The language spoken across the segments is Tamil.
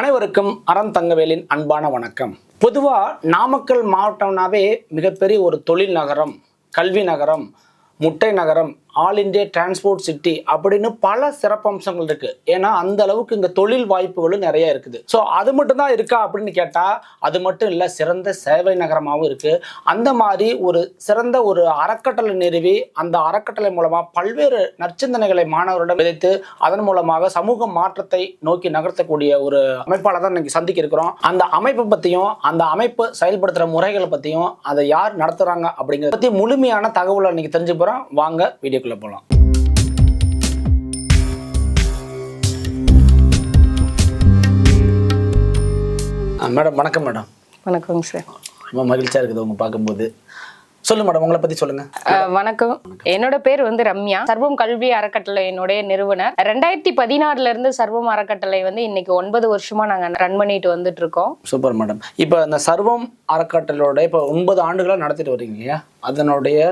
அனைவருக்கும் அறம் தங்கவேலின் அன்பான வணக்கம். பொதுவாக நாமக்கல் மாவட்டம்னாவே மிகப்பெரிய ஒரு தொழில் நகரம், கல்வி நகரம், முட்டை நகரம், ஆல் இண்டியா டிரான்ஸ்போர்ட் சிட்டி அப்படின்னு பல சிறப்பம்சங்கள் இருக்கு. ஏன்னா அந்த அளவுக்கு இங்க தொழில் வாய்ப்புகளும் நிறைய இருக்குது. ஸோ அது மட்டும் தான் இருக்கா அப்படின்னு கேட்டா அது மட்டும் இல்லை, சிறந்த சேவை நகரமாகவும் இருக்கு. அந்த மாதிரி ஒரு சிறந்த ஒரு அறக்கட்டளை நிறுவி அந்த அறக்கட்டளை மூலமா பல்வேறு நற்சிந்தனைகளை மாணவர்களிடம் விதைத்து அதன் மூலமாக சமூக மாற்றத்தை நோக்கி நகர்த்தக்கூடிய ஒரு அமைப்பாளர் தான் இன்னைக்கு சந்திக்க இருக்கிறோம். அந்த அமைப்பை பத்தியும் அந்த அமைப்பு செயல்படுத்துற முறைகளை பத்தியும் அதை யார் நடத்துறாங்க அப்படிங்கிறத பத்தி முழுமையான தகவலை இன்னைக்கு தெரிஞ்சு போறோம். வாங்க வீடியோக்குள்ள போலாம். மேடம் வணக்கம். மேடம் வணக்கங்க சார். ரொம்ப மகிழ்ச்சியா இருக்குது உங்க பார்க்கும்போது. சொல்லுங்க மேடம், உங்களை பத்தி சொல்லுங்க. வணக்கம். என்னோட பேர் ரம்யா. சர்வம் கல்வி அறக்கட்டளையினுடைய நிறுவனர். 2016 இருந்து சர்வம் அறக்கட்டளை இன்னைக்கு 9 வருஷமா நாங்க ரன் பண்ணிட்டு வந்துட்டு இருக்கோம். Super madam. இப்ப இந்த சர்வம் அறக்கட்டளையோட இப்ப 9 ஆண்டுகளா நடத்திட்டு வரீங்க இல்லையா, அதனுடைய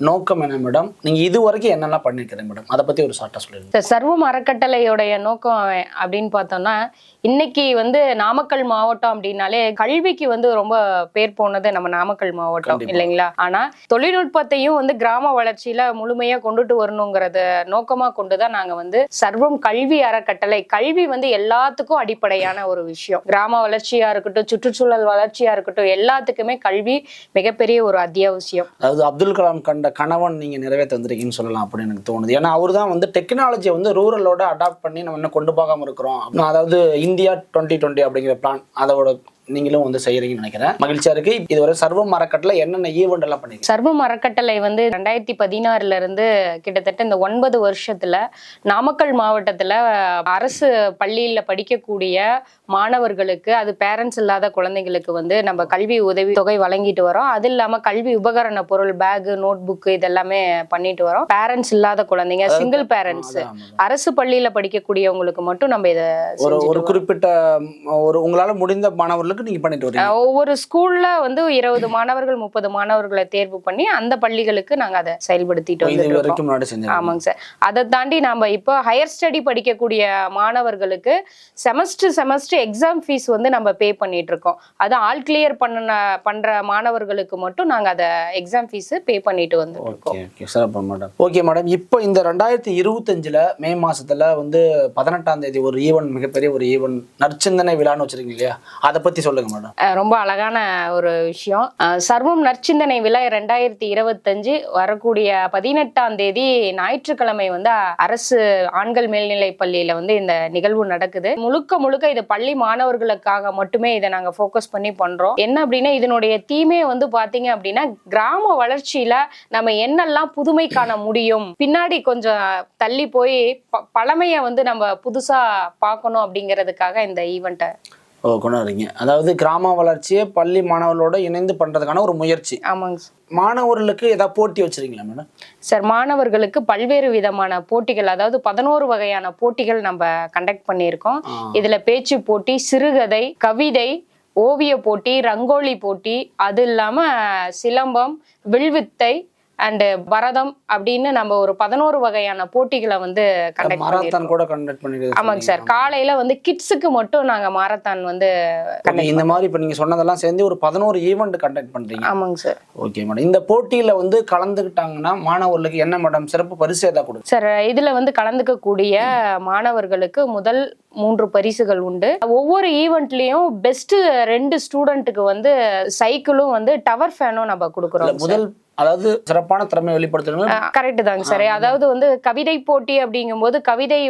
நோக்கம் என்ன மேடம்? நீங்க இது வரைக்கும் என்னெல்லாம் பண்ணிருக்கீங்க மேடம், அதை பத்தி ஒரு ஷார்ட்டா சொல்லுங்க. சர்வம் அறக்கட்டளையோடைய நோக்கம் அப்படின்னு பார்த்தோம்னா, இன்னைக்கு நாமக்கல் மாவட்டம் அப்படின்னாலே கல்விக்கு ரொம்ப பேர் போனது நம்ம நாமக்கல் மாவட்டம் இல்லைங்களா. ஆனா தொழில்நுட்பத்தையும் கிராம வளர்ச்சியில முழுமையா கொண்டுட்டு வரணுங்கிறத நோக்கமா கொண்டுதான் நாங்க சர்வம் கல்வி அறக்கட்டளை. கல்வி எல்லாத்துக்கும் அடிப்படையான ஒரு விஷயம். கிராம வளர்ச்சியா இருக்கட்டும், சுற்றுச்சூழல் வளர்ச்சியா இருக்கட்டும், எல்லாத்துக்குமே கல்வி மிகப்பெரிய ஒரு அத்தியாவசியம். அதாவது அப்துல் கலாம் கண்ட கணவன் நீங்க நிறைவேற்ற வந்திருக்கீங்கன்னு சொல்லலாம் அப்படின்னு எனக்கு தோணுது. ஏன்னா அவரு தான் டெக்னாலஜியை ரூரலோட அடாப்ட் பண்ணி நம்ம இன்னும் கொண்டு போகாம இருக்கிறோம். அதாவது இந்தியா 2020 அப்படிங்கிற பிளான் அதோட நீங்களும் செய்யறீங்கன்னு நினைக்கிறேன். மகிழ்ச்சியா இருக்கு. இதுவரை சர்வம் அறக்கட்டளை என்னென்ன ஈவெண்ட் எல்லாம் பண்ணீங்க? சர்வம் அறக்கட்டளை 2016 இருந்து கிட்டத்தட்ட இந்த 9 வருஷத்துல நாமக்கல் மாவட்டத்துல அரசு பள்ளியில படிக்கக்கூடிய மாணவர்களுக்கு, அது பேரண்ட்ஸ் இல்லாத குழந்தைங்களுக்கு நம்ம கல்வி உதவி தொகை வழங்கிட்டு வரோம். அது இல்லாம கல்வி உபகரண பொருள், பேக், நோட் புக் இதெல்லாமே பண்ணிட்டு வரோம். பேரண்ட்ஸ் இல்லாத குழந்தைங்க, சிங்கிள் பேரண்ட்ஸ், அரசு பள்ளியில படிக்கக்கூடியவங்களுக்கு மட்டும் நம்ம இதை ஒரு குறிப்பிட்ட ஒரு உங்களால முடிந்த மாணவர்களுக்கு நீங்க பண்ணிட்டு வரீங்க. ஒவ்வொரு ஸ்கூல்ல 20 மாணவர்கள் 30 மாணவர்களை தேர்வு பண்ணி அந்த பள்ளிகளுக்கு நாங்க அதை செயல்படுத்திட்டு வந்துருக்கோம். ஆமாங்க சார். அதை தாண்டி நாம இப்போ ஹையர் ஸ்டடி படிக்கக்கூடிய மாணவர்களுக்கு செமஸ்டர் எக்ஸாம் ஃபீஸ் நம்ம பே பண்ணிட்டு இருக்கோம். அது ஆல் கிளியர் பண்ற மாணவர்களுக்கு மட்டும் நாங்க அதை எக்ஸாம் ஃபீஸ் பே பண்ணிட்டு வந்துருக்கோம். சிறப்பு மேடம். Okay madam. இப்போ இந்த 2025 மே மாசத்துல 18ஆம் தேதி ஒரு ஈவென்ட், மிகப்பெரிய ஒரு ஈவென்ட், நற்சிந்தனை விழான்னு வச்சிருக்கீங்க இல்லையா, அதை பத்தி சொல்லுங்க மேடம். ரொம்ப அழகான ஒரு விஷயம். சர்வம் நற்சிந்தனை விழா 2025 வரக்கூடிய 18ஆம் தேதி ஞாயிற்றுக்கிழமை அரசு ஆண்கள் மேல்நிலை பள்ளியில இந்த நிகழ்வு நடக்குது. முழுக்க இது பள்ளி மாணவர்களுக்காக மட்டுமே இதை நாங்க ஃபோக்கஸ் பண்ணி பண்றோம். என்ன அப்படின்னா, இதனுடைய தீமே பாத்தீங்க அப்படின்னா, கிராம வளர்ச்சியில நம்ம என்னெல்லாம் புதுமை காண முடியும், பின்னாடி கொஞ்சம் தள்ளி போய் பழமைய நம்ம புதுசா பார்க்கணும் அப்படிங்கிறதுக்காக இந்த ஈவெண்ட்டை கொண்டாடுறீங்க. அதாவது கிராம வளர்ச்சியை பள்ளி மாணவர்களோட இணைந்து பண்றதுக்கான ஒரு முயற்சி. ஆமாங்க. மாணவர்களுக்கு ஏதாவது போட்டி வச்சிருக்கீங்களா மேடம்? சார், மாணவர்களுக்கு பல்வேறு விதமான போட்டிகள், அதாவது 11 வகையான போட்டிகள் நம்ம கண்டக்ட் பண்ணியிருக்கோம். இதுல பேச்சு போட்டி, சிறுகதை, கவிதை, ஓவிய போட்டி, ரங்கோலி போட்டி, அது இல்லாம சிலம்பம், வில்வித்தை அண்ட் பரதம் அப்படின்னு நம்ம ஒரு 11 வகையான போட்டிகளை கண்டக்ட் பண்ணிருக்கோம். ஆமாங்க சார். காலையில கிட்ஸுக்கு மட்டும் நாங்க மாரத்தான் இந்த மாதிரி இப்ப நீங்க சொன்னதெல்லாம் சேர்ந்து ஒரு 11 ஈவென்ட் கண்டக்ட் பண்றீங்க. ஆமாங்க சார். Okay madam. இந்த போட்டியில கலந்துக்கிட்டாங்கன்னா மாணவர்களுக்கு என்ன மேடம் சிறப்பு பரிசு ஏதாவது கொடுங்க சார்? இதுல கலந்துக்கக்கூடிய மாணவர்களுக்கு முதல் 3 பரிசுகள் உண்டு. ஒவ்வொரு ஈவெண்ட்லயும் பெஸ்ட் 2 ஸ்டூடெண்ட்டுக்கு சைக்கிளும் டவர் ஃபேனும் நம்ம கொடுக்குறோம். முதல் அதாவது சிறப்பான திறமை வெளிப்படுத்தணும். கரெக்ட் தாங்க சார். அதாவது கவிதை போட்டி அப்படிங்கும் போது கவிதை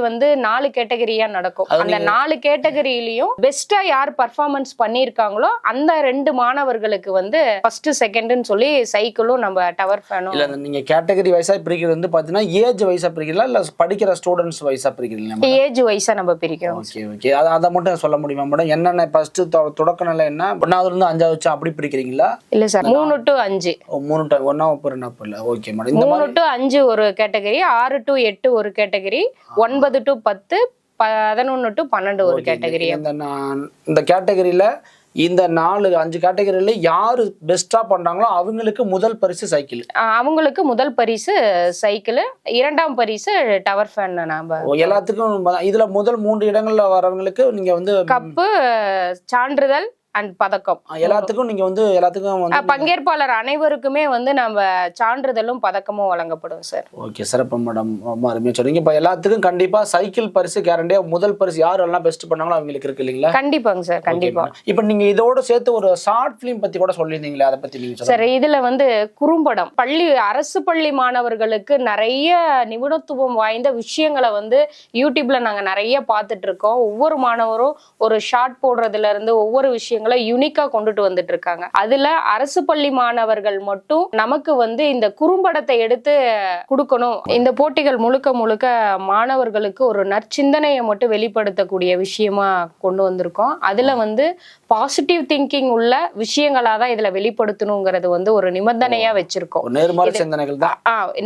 4 கேட்டகரியா நடக்கும். அந்த 4 கேட்டகரியிலயும் பெஸ்டா யார் பர்ஃபார்மன்ஸ் பண்ணிருக்காங்களோ அந்த 2 மாணவர்களுக்கு ஃபர்ஸ்ட் செகண்ட்னு சொல்லி சைக்கிளும் நம்ம டவர் ஃபேனும். இல்ல, நீங்க கேட்டகரி வைஸா பிரிக்கிறது பாத்தீங்கன்னா ஏஜ் வைஸா பிரிக்கிறீங்களா இல்ல படிக்கிற ஸ்டூடெண்ட்ஸ் வைஸா பிரிக்கிறீங்களா? ஏஜ் வைஸா நம்ம பிரிக்கிறோம். ஓகே. அதை மட்டும் சொல்ல முடியுமா மேடம்? என்னென்ன ஃபர்ஸ்ட் தொடக்க நிலை என்ன, 1வது இருந்து 5வது வச்சு அப்படி பிரிக்கிறீங்களா? இல்ல sir, 3 to 5. 3 to okay madam. இந்த 3 to 5 ஒரு கேட்டகரி, 6 to 8 ஒரு கேட்டகரி, 9 to 10, 11 to 12 ஒரு கேட்டகரி. இந்த கேட்டகரியில இந்த 4-5 கேட்டகரியில யாரு பெஸ்டா பண்றாங்களோ அவங்களுக்கு முதல் பரிசு சைக்கிள். அவங்களுக்கு முதல் பரிசு சைக்கிள், 2ஆம் பரிசு டவர் ஃபேன். நாம எல்லாத்துக்கும் இதுல முதல் 3 இடங்கள்ல வரவங்களுக்கு நீங்க வந்து கப்பு, சான்றிதழ் அண்ட் பதக்கம். எல்லாத்துக்கும் நீங்க வந்து பங்கேற்பாளர் அனைவருக்குமே வந்து நம்ம சான்றிதழும் பதக்கமும் வழங்கப்படும் சார். ஓகே, சிறப்பு மேடம், ரொம்ப அருமையா சொல்றீங்க. இப்ப எல்லாத்துக்கும் கண்டிப்பா சைக்கிள் பரிசு கேரண்டியா. முதல் பரிசு யார் எல்லாம் பெஸ்ட் பண்ணாங்களோ அவங்களுக்கு இருக்கு இல்லீங்களா? கண்டிப்பாங்க சார், கண்டிப்பா. இப்ப நீங்க இதோட சேர்த்து ஒரு ஷார்ட் பிலிம் பத்தி கூட சொல்லியிருந்தீங்களே, அதை பத்தி நீங்க சார் இதுல வந்து குறும்படம், அரசு பள்ளி மாணவர்களுக்கு நிறைய நிபுணத்துவம் வாய்ந்த விஷயங்களை வந்து யூடியூப்ல நாங்க நிறைய பார்த்துட்டு இருக்கோம். ஒவ்வொரு மாணவரும் ஒரு ஷார்ட் போடுறதுல இருந்து ஒவ்வொரு விஷயங்களும் யூனிக்கா கொண்டுட்டு வந்துட்டு இருக்காங்க. அதுல அரசு பள்ளி மாணவர்கள் மட்டும் நமக்கு வந்து இந்த குறும்படத்தை எடுத்து கொடுக்கணும். இந்த போட்டிகள் முழுக்க முழுக்க மாணவர்களுக்கு ஒரு நற்சிந்தனையை மட்டும் வெளிப்படுத்தக்கூடிய விஷயமா கொண்டு வந்திருக்கோம். அதுல வந்து பாசிட்டிவ் திங்கிங் உள்ள விஷயங்களா தான் இதுல வெளிப்படுத்தணுங்கிறது வந்து ஒரு நிபந்தனையா வச்சிருக்கோம். நேர்மறை சிந்தனைகள் தான்.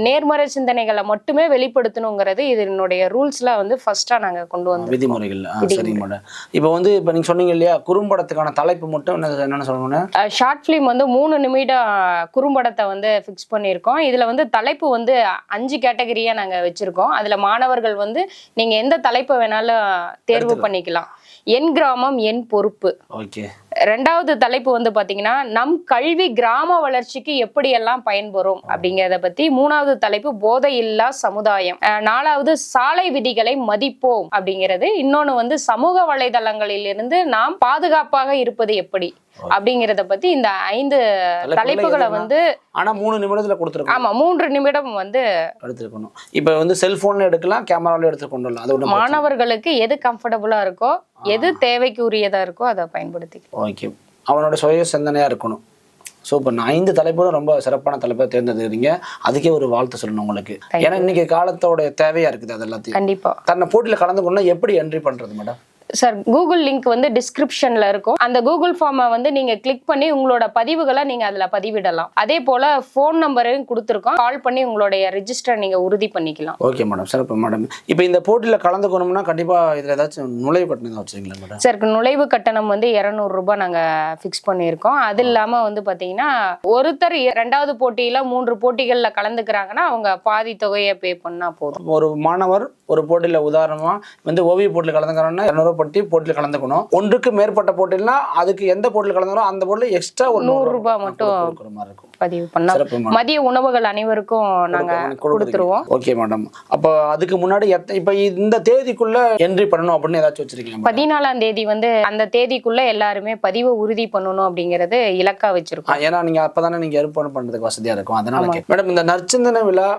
நேர்மறை சிந்தனைகளை மட்டுமே வெளிப்படுத்தணுங்கிறது இதனுடைய ரூல்ஸ்ல வந்து ஃபர்ஸ்டா நாங்க கொண்டு வந்து விதிமுறைகள். சரிங்க மேடம். இப்போ வந்து இப்போ நீங்க சொன்னீங்க இல்லையா, குறும்படத்துக்கான தலைப்பு மட்டும் என்னன்னு சொல்லணும்னா, ஷார்ட் பிலிம் வந்து 3 நிமிடம் குறும்படத்தை வந்து ஃபிக்ஸ் பண்ணியிருக்கோம். இதுல வந்து தலைப்பு வந்து 5 கேட்டகரியா நாங்க வச்சிருக்கோம். அதுல மாணவர்கள் வந்து நீங்க எந்த தலைப்பை வேணாலும் தேர்வு பண்ணிக்கலாம். என் கிராமம் என் பொறுப்பு. ஓகே. 2வது தலைப்பு வந்து பாத்தீங்கன்னா நம் கல்வி கிராம வளர்ச்சிக்கு எப்படி எல்லாம் பயன்பெறும் அப்படிங்கறத பத்தி. 3வது தலைப்பு போதை இல்லா சமுதாயம். 4வது சாலை விதிகளை மதிப்போம் அப்படிங்கிறது. இன்னொன்னு வந்து சமூக வலைதளங்களில் இருந்து நாம் பாதுகாப்பாக இருப்பது எப்படி அப்படிங்கறத பத்தி. இந்த 5 தலைப்புகளை வந்து ஆனா 3 நிமிடத்துல கொடுத்துருக்கோம். ஆமா, 3 நிமிடம் வந்து எடுத்துக்கணும். இப்ப வந்து செல்போன்ல எடுக்கலாம், கேமரால எடுத்து கொண்டு வரலாம். அது மாணவர்களுக்கு எது கம்ஃபர்டபுளா இருக்கோ, எது தேவைக்கு உரியதா இருக்கோ அதை பயன்படுத்திக்கலாம். ஓகே, அவனோட சுய சிந்தனையா இருக்கணும். சூப்பர். 5 தலைப்புகளும் ரொம்ப சிறப்பான தலைப்பை தேர்ந்தெடுக்கிறீங்க. அதுக்கே ஒரு வாழ்த்து சொல்லணும் உங்களுக்கு. ஏன்னா இன்னைக்கு காலத்தோட தேவையா இருக்குது. அது எல்லாத்தையும் கண்டிப்பா தன்னை போட்டியில கலந்து கொண்டா எப்படி என்ட்ரி பண்றது மேடம்? சார் கூகுள் லிங்க் வந்து டிஸ்கிரிப்ஷன்ல இருக்கும். அந்த கூகுள் ஃபார்மை வந்து நீங்க கிளிக் பண்ணி உங்களோட பதிவுகளை நீங்க அதுல பதிவிடலாம். அதே போல போன் நம்பரையும் கொடுத்துருக்கோம். கால் பண்ணி உங்களுடைய ரெஜிஸ்டர் நீங்க உறுதி பண்ணிக்கலாம். ஓகே மேடம், சிறப்பு மேடம். இப்போ இந்த போட்டியில கலந்துக்கணும்னா கண்டிப்பா இதுல ஏதாச்சும் நுழைவு கட்டணம் வச்சுங்களா மேடம்? சார் நுழைவு கட்டணம் வந்து 200 ரூபாய் நாங்க ஃபிக்ஸ் பண்ணியிருக்கோம். அது இல்லாம வந்து பாத்தீங்கன்னா ஒருத்தர் 2வது போட்டியில 3 போட்டிகள்ல கலந்துக்கிறாங்கன்னா அவங்க பாதி தொகையை பே பண்ணா போதும். ஒரு மாணவர் ஒரு போட்டியில உதாரணமா வந்து ஓவிய போட்டியில கலந்துக்கிறாங்கன்னா 200 போட்டியில் கலந்துக்கணும். ஒன்றுக்கு மேற்பட்ட போட்டினா அதுக்கு எந்த போட்டியில் கலந்துக்கிறோம் அந்த போட்டியில் எக்ஸ்ட்ரா ஒரு 100 ரூபாய் மட்டும் பதிவு பண்ணா மதிய உணவுகள் அனைவருக்கும் நாங்க கொடுத்துருவோம். Okay madam. அப்போ அதுக்கு முன்னாடி இப்ப இந்த தேதிக்குள்ள என்ட்ரி பண்ணணும் அப்படின்னு ஏதாச்சும் வச்சிருக்கீங்க? 14ஆம் தேதி வந்து அந்த தேதிக்குள்ள எல்லாருமே பதிவை உறுதி பண்ணணும் அப்படிங்கறது இலக்கா வச்சிருக்கோம். ஏன்னா நீங்க அப்பதானே நீங்க ஏற்பாடு பண்றதுக்கு வசதியா இருக்கும். அதனால மேடம், இந்த நற்சிந்தனை விழா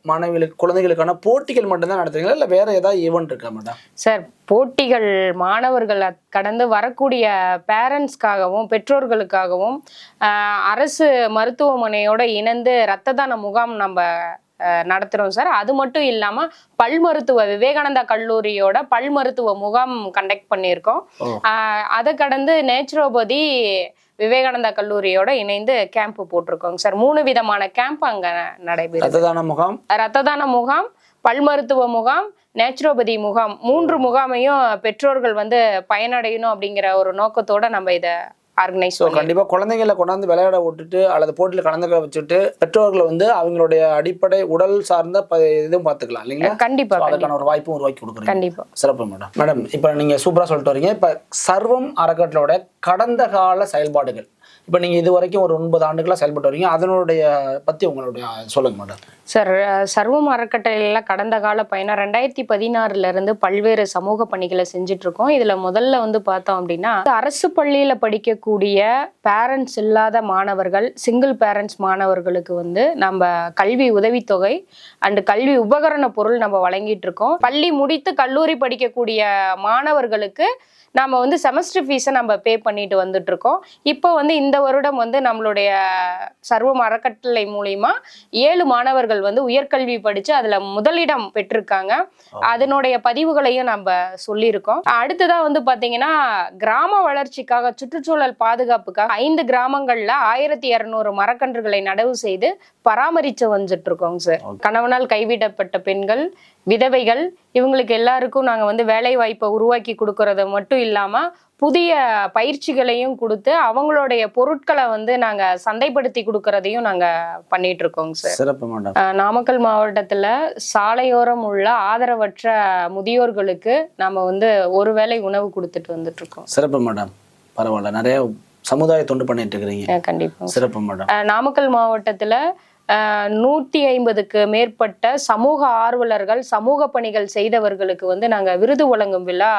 மாணவிகளுக்கு குழந்தைகளுக்கான போட்டிகள் மட்டும்தான் நடத்துறீங்களா இல்ல வேற ஏதாவது ஈவென்ட் இருக்கா மேடம்? சார் போட்டிகள் மாணவர்கள் கடந்து வரக்கூடிய பேரண்ட்ஸ்க்காகவும் பெற்றோர்களுக்காகவும் அரசு மருத்துவமனையோட இணைந்து இரத்த தான முகாம் நம்ம நடத்துறோம் சார். அது மட்டும் இல்லாம பல் மருத்துவ விவேகானந்தா கல்லூரியோட பல் மருத்துவ முகாம் கண்டக்ட் பண்ணியிருக்கோம். அதை கடந்து நேச்சுரோபதி விவேகானந்தா கல்லூரியோட இணைந்து கேம்ப் போட்டிருக்கோங்க சார். 3 விதமான கேம்ப் அங்க நடைபெறும். ரத்த தான முகாம், பல் மருத்துவ முகாம், நேச்சுரோபதி முகாம். 3 முகாமையும் பெற்றோர்கள் வந்து பயனடையணும் அப்படிங்கிற ஒரு நோக்கத்தோட நம்ம இதை ஆர்கனைஸ் பண்ணி கண்டிப்பா குழந்தைகளை கொண்டாந்து விளையாட விட்டுட்டு அல்லது போட்டியில கலந்துக்க வச்சுட்டு பெற்றோர்களை வந்து அவங்களுடைய அடிப்படை உடல் சார்ந்த இதுவும் பாத்துக்கலாம் இல்லைங்களா? கண்டிப்பா அதுக்கான ஒரு வாய்ப்பும் உருவாக்கி கொடுக்குறீங்க. கண்டிப்பா. சிறப்பு மேடம். மேடம், இப்ப நீங்க சூப்பரா சொல்லிட்டு வரீங்க. இப்ப சர்வம் அறக்கட்டளோட கடந்த கால செயல்பாடுகள், இப்ப நீங்க இது வரைக்கும் ஒரு 9 ஆண்டுகளா செயல்பட்டு வரீங்க, அதனுடைய பத்தி உங்களுடைய சொல்லுங்க மேடம். சார் சர்வம் அறக்கட்டளையில கடந்த கால பயணம் 2016 இருந்து பல்வேறு சமூக பணிகளை செஞ்சுட்டு இருக்கோம். இதுல முதல்ல வந்து பார்த்தோம் அப்படின்னா அரசு பள்ளியில படிக்கக்கூடிய பேரண்ட்ஸ் இல்லாத மாணவர்கள், சிங்கிள் பேரண்ட்ஸ் மாணவர்களுக்கு வந்து நம்ம கல்வி உதவித்தொகை அண்ட் கல்வி உபகரண பொருள் நம்ம வழங்கிட்டு இருக்கோம். பள்ளி முடித்து கல்லூரி படிக்கக்கூடிய மாணவர்களுக்கு நாம வந்து செமஸ்டர் ஃபீஸை நம்ம பே பண்ணிட்டு வந்துட்டு இருக்கோம். இப்போ வந்து இந்த வருடம் வந்து நம்மளுடைய சர்வம் அறக்கட்டளை மூலியமா 7 மாணவர்கள் வந்து உயர்கல்வி படிச்சு அதுல முதலிடம் பெற்றிருக்காங்க. அதனுடைய பதிவுகளையும் நம்ம சொல்லியிருக்கோம். அடுத்ததா வந்து பாத்தீங்கன்னா கிராம வளர்ச்சிக்காக, சுற்றுச்சூழல் பாதுகாப்புக்காக 5 கிராமங்கள்ல 1200 மரக்கன்றுகளை நடவு செய்து பராமரிச்சு வந்துட்டு இருக்கோங்க சார். கணவனால் கைவிடப்பட்ட பெண்கள், விதவைகள் இவங்களுக்கு எல்லாருக்கும் நாங்கள் வந்து வேலை வாய்ப்பை உருவாக்கி கொடுக்கறது மட்டும் இல்லாமல் புதிய பயிற்சிகளையும் கொடுத்து அவங்களுடைய பொருட்களை வந்து நாங்கள் சந்தைப்படுத்தி கொடுக்கறதையும் நாங்கள் பண்ணிட்டு இருக்கோங்க சார். சிறப்பு மேடம். நாமக்கல் மாவட்டத்தில் சாலையோரம் உள்ள ஆதரவற்ற முதியோர்களுக்கு நம்ம வந்து ஒரு வேளை உணவு கொடுத்துட்டு வந்துட்டு இருக்கோம். சிறப்பு மேடம், பரவாயில்ல, நிறைய சமுதாய தொண்டு பண்ணிட்டு இருக்கிறீங்க. கண்டிப்பா. சிறப்பு மேடம். நாமக்கல் மாவட்டத்தில் 150க்கு மேற்பட்ட சமூக ஆர்வலர்கள், சமூக பணிகள் செய்தவர்களுக்கு வந்து நாங்கள் விருது வழங்கும் விழா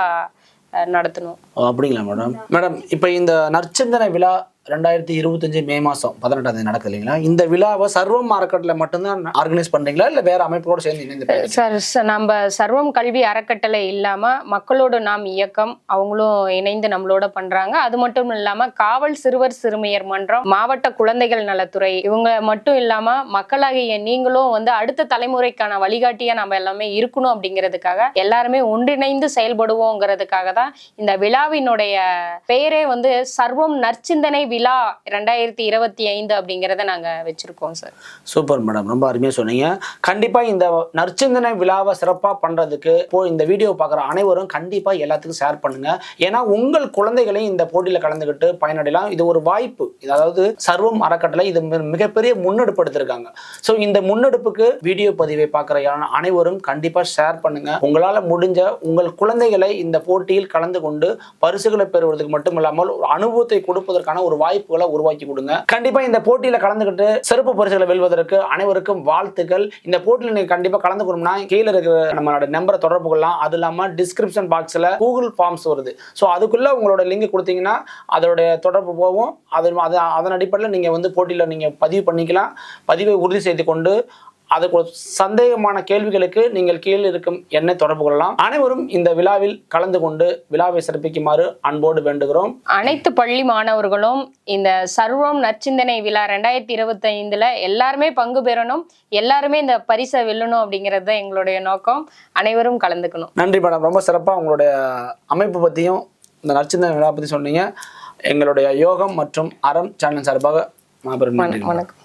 நடத்தணும். அப்படிங்களா மேடம்? மேடம், இப்போ இந்த நற்சிந்தனை விழா 2025 மே மாதம் 18ஆம் தேதி நடக்குது இல்லைங்களா? இந்த விழாவை சர்வம் அறக்கட்டளை மட்டும்தான் ஆர்கனைஸ் பண்றீங்களா இல்லை வேற அமைப்போடு சேர்ந்து இணைந்து? சார், நம்ம சர்வம் கல்வி அறக்கட்டளை இல்லாமல் மக்களோடு நாம் இயக்கம் அவங்களும் இணைந்து நம்மளோட பண்றாங்க. அது மட்டும் இல்லாமல் காவல் சிறுவர் சிறுமியர் மன்றம், மாவட்ட குழந்தைகள் நலத்துறை, இவங்க மட்டும் இல்லாமல் மக்களாகிய நீங்களும் வந்து அடுத்த தலைமுறைக்கான வழிகாட்டியா நம்ம எல்லாமே இருக்கணும் அப்படிங்கிறதுக்காக எல்லாருமே ஒன்றிணைந்து செயல்படுவோங்கிறதுக்காக தான் இந்த விழாவினுடைய பெயரே வந்து சர்வம் நற்சிந்தனை விழா 2025 அப்படிங்கிறத நாங்க வச்சிருக்கோம் சார். சூப்பர் மேடம், ரொம்ப அருமையா சொன்னீங்க. கண்டிப்பா இந்த நற்சிந்தனை விழாவை சிறப்பா பண்றதுக்கு இந்த வீடியோ பார்க்குற அனைவரும் கண்டிப்பா எல்லாத்துக்கும் ஷேர் பண்ணுங்க. ஏன்னா உங்கள் குழந்தைகளையும் இந்த போட்டியில கலந்துக்கிட்டு பயனடையலாம். இது ஒரு வாய்ப்பு. அதாவது சர்வம் அறக்கட்டளை இது மிகப்பெரிய முன்னெடுப்பு எடுத்திருக்காங்க. ஸோ இந்த முன்னெடுப்புக்கு வீடியோ பதிவை பார்க்குற அனைவரும் கண்டிப்பா ஷேர் பண்ணுங்க. உங்களால முடிஞ்ச உங்கள் குழந்தைகளை இந்த போட்டியில் கலந்து கொண்டு பரிசுகளை பெறுவதற்கு மட்டும் இல்லாமல் ஒரு அனுபவத்தை கொடுப்பதற்கான ஒரு வாய்ப்புகளை உருவாக்கி கொடுங்க. கண்டிப்பா இந்த போட்டியில கலந்துக்கிட்டு சிறப்பு பரிசுகளை வெல்வதற்கு அனைவருக்கும் வாழ்த்துக்கள். இந்த போட்டியில நீங்க கண்டிப்பா கலந்துக்கணும்னா கீழே இருக்கிற நம்மளோட நம்பரை தொடர்பு கொள்ளலாம். அது இல்லாம டிஸ்கிரிப்ஷன் பாக்ஸ்ல கூகுள் ஃபார்ம்ஸ் வருது. ஸோ அதுக்குள்ள உங்களோட லிங்க் கொடுத்தீங்கன்னா அதோடைய தொடர்பு போகும். அதன் அடிப்படையில் நீங்க வந்து போட்டியில நீங்க பதிவு பண்ணிக்கலாம். பதிவை உறுதி செய்து கொண்டு அதுக்கு சந்தேகமான கேள்விகளுக்கு நீங்கள் கீழே இருக்கும் எண்ணை தொடர்பு கொள்ளலாம். அனைவரும் இந்த விழாவில் கலந்து கொண்டு விழாவை சிறப்பிக்குமாறு அன்போடு வேண்டுகிறோம். அனைத்து பள்ளி மாணவர்களும் இந்த சர்வம் நற்சிந்தனை விழா 2025 எல்லாருமே பங்கு பெறணும், எல்லாருமே இந்த பரிசை வெல்லணும் அப்படிங்கிறது தான் எங்களுடைய நோக்கம். அனைவரும் கலந்துக்கணும். நன்றி மேடம், ரொம்ப சிறப்பாக உங்களுடைய அமைப்பு பற்றியும் இந்த நற்சிந்தனை விழா பற்றி சொன்னீங்க. எங்களுடைய யோகம் மற்றும் அறம் சேனல் சார்பாக மாபெரும் நன்றி. வணக்கம்.